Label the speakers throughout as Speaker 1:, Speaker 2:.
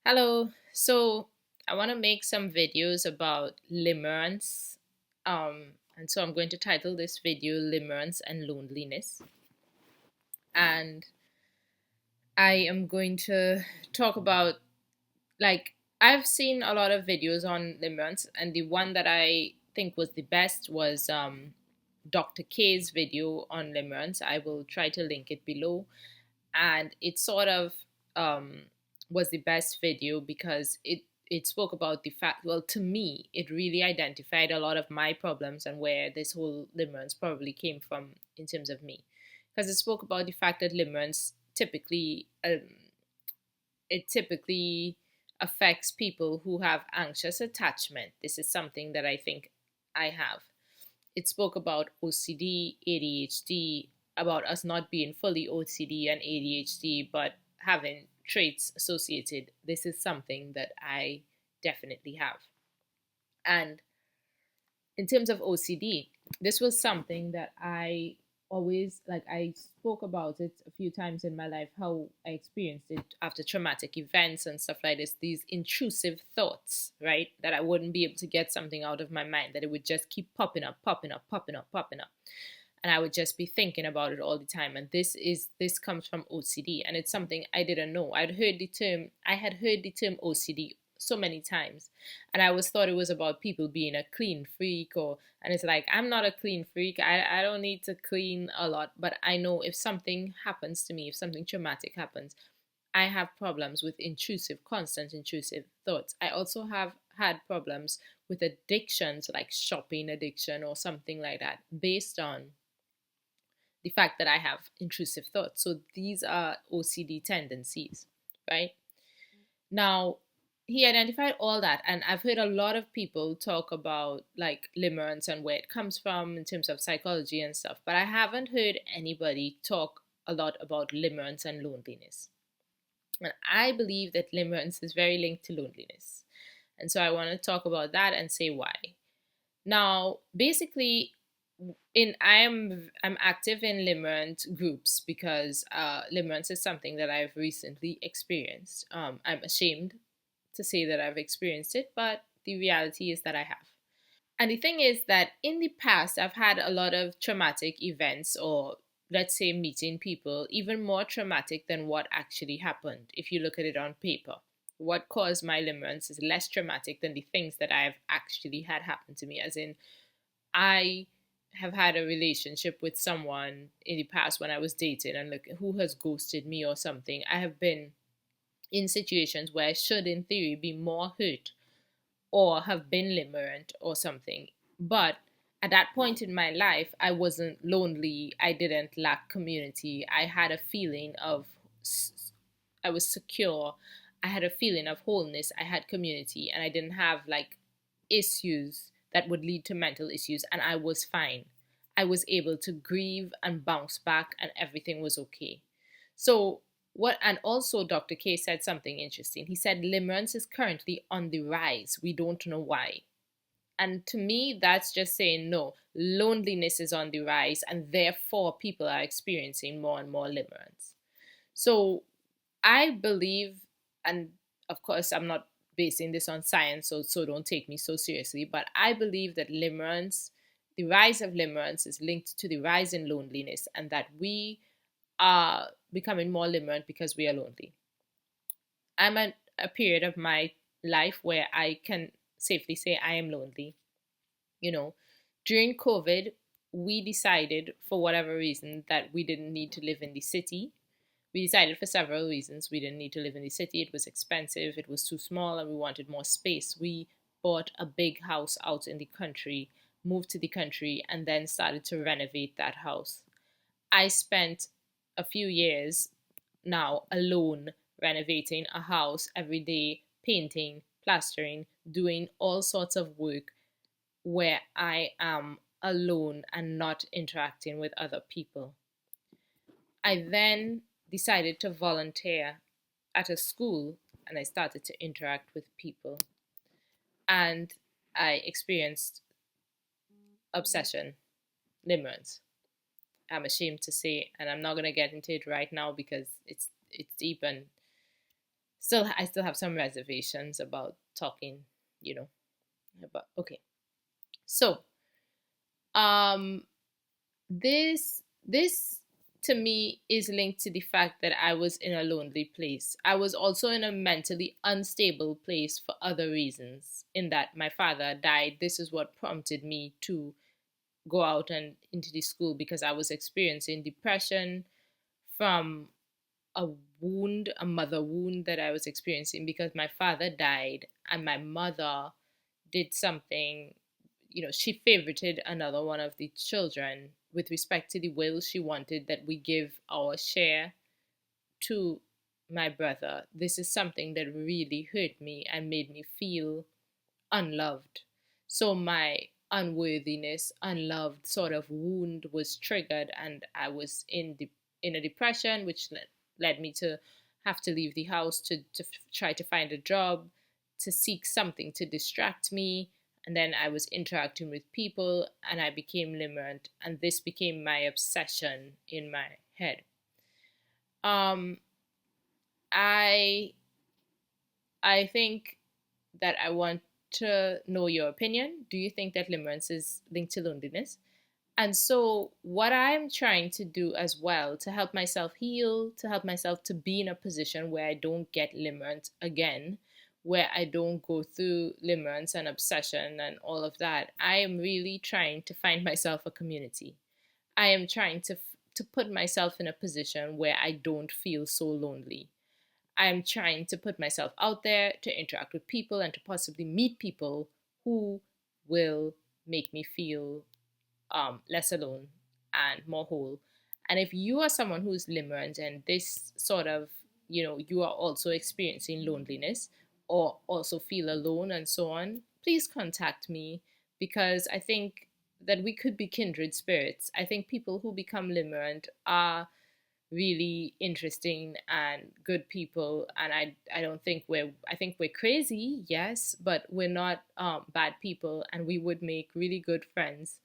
Speaker 1: Hello. So I want to make some videos about limerence. And so I'm going to title this video Limerence and Loneliness. And I am going to talk about like I've seen a lot of videos on limerence, and the one that I think was the best was Dr. K's video on limerence. I will try to link it below. And it sort of um, was the best video because it spoke about the fact, well, to me it really identified a lot of my problems and where this whole limerence probably came from in terms of me, because it spoke about the fact that limerence typically affects people who have anxious attachment. This is something that I think I have. It spoke about OCD, ADHD, about us not being fully OCD and ADHD, but having traits associated. This is something that I definitely have. And in terms of OCD, this was something that I always like. I spoke about it a few times in my life, how I experienced it after traumatic events and stuff like this. These intrusive thoughts, right? That I wouldn't be able to get something out of my mind, that it would just keep popping up, popping up, popping up, popping up. And I would just be thinking about it all the time. And this comes from OCD, and it's something I didn't know. I had heard the term OCD so many times, and I always thought it was about people being a clean freak, or and it's like, I'm not a clean freak. I don't need to clean a lot, but I know if something happens to me, if something traumatic happens, I have problems with constant intrusive thoughts. I also have had problems with addictions, like shopping addiction or something like that, based on the fact that I have intrusive thoughts. So these are OCD tendencies, right? Now, he identified all that, and I've heard a lot of people talk about like limerence and where it comes from in terms of psychology and stuff, but I haven't heard anybody talk a lot about limerence and loneliness. And I believe that limerence is very linked to loneliness. And so I want to talk about that and say why. Now, basically, I'm active in limerence groups because limerence is something that I've recently experienced. I'm ashamed to say that I've experienced it, but the reality is that I have. And the thing is that in the past, I've had a lot of traumatic events, or let's say meeting people, even more traumatic than what actually happened. If you look at it on paper, what caused my limerence is less traumatic than the things that I've actually had happen to me. As in, I have had a relationship with someone in the past when I was dating, and look who has ghosted me or something. I have been in situations where I should, in theory, be more hurt or have been limerent or something. But at that point in my life, I wasn't lonely. I didn't lack community. I had a feeling of, I was secure. I had a feeling of wholeness. I had community, and I didn't have like issues that would lead to mental issues, and I was fine. I was able to grieve and bounce back, and everything was okay. So, what, and also Dr. K said something interesting. He said limerence is currently on the rise. We don't know why. And to me, that's just saying no, loneliness is on the rise, and therefore people are experiencing more and more limerence. So, I believe, and of course, I'm not basing this on science, so don't take me so seriously, but I believe that limerence, the rise of limerence, is linked to the rise in loneliness, and that we are becoming more limerent because we are lonely. I'm at a period of my life where I can safely say I am lonely. You know, during COVID, we decided for whatever reason that we didn't need to live in the city. We decided for several reasons we didn't need to live in the city. It was expensive, it was too small, and we wanted more space. We bought a big house out in the country, moved to the country, and then started to renovate that house. I spent a few years now alone renovating a house every day, painting, plastering, doing all sorts of work where I am alone and not interacting with other people. I then decided to volunteer at a school, and I started to interact with people. And I experienced obsession, limerence. I'm ashamed to say, and I'm not going to get into it right now because it's deep and I still have some reservations about talking, you know, about okay. So, um this to me is linked to the fact that I was in a lonely place. I was also in a mentally unstable place for other reasons, in that my father died. This is what prompted me to go out and into the school, because I was experiencing depression from a wound, a mother wound that I was experiencing because my father died and my mother did something. She favorited another one of the children with respect to the will. She wanted that we give our share to my brother. This is something that really hurt me and made me feel unloved. So my unworthiness, unloved sort of wound was triggered, and I was in a depression, which led me to have to leave the house to try to find a job, to seek something to distract me. And then I was interacting with people, and I became limerent, and this became my obsession in my head. Um, I I think that I want to know your opinion. Do you think that limerence is linked to loneliness? And so, what I'm trying to do as well to help myself heal, to help myself to be in a position where I don't get limerence again, where I don't go through limerence and obsession and all of that, I am really trying to find myself a community. I am trying to put myself in a position where I don't feel so lonely. I'm trying to put myself out there to interact with people and to possibly meet people who will make me feel less alone and more whole. And if you are someone who's limerent and this sort of, you are also experiencing loneliness or also feel alone and so on, please contact me, because I think that we could be kindred spirits. I think people who become limerent are really interesting and good people, and I don't think I think we're crazy, yes, but we're not bad people, and we would make really good friends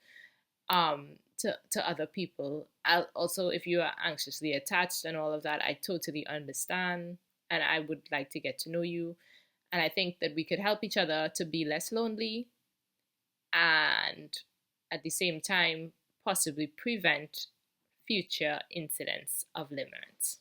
Speaker 1: to other people. I'll also, if you are anxiously attached and all of that, I totally understand, and I would like to get to know you. And I think that we could help each other to be less lonely, and at the same time possibly prevent future incidents of limerence.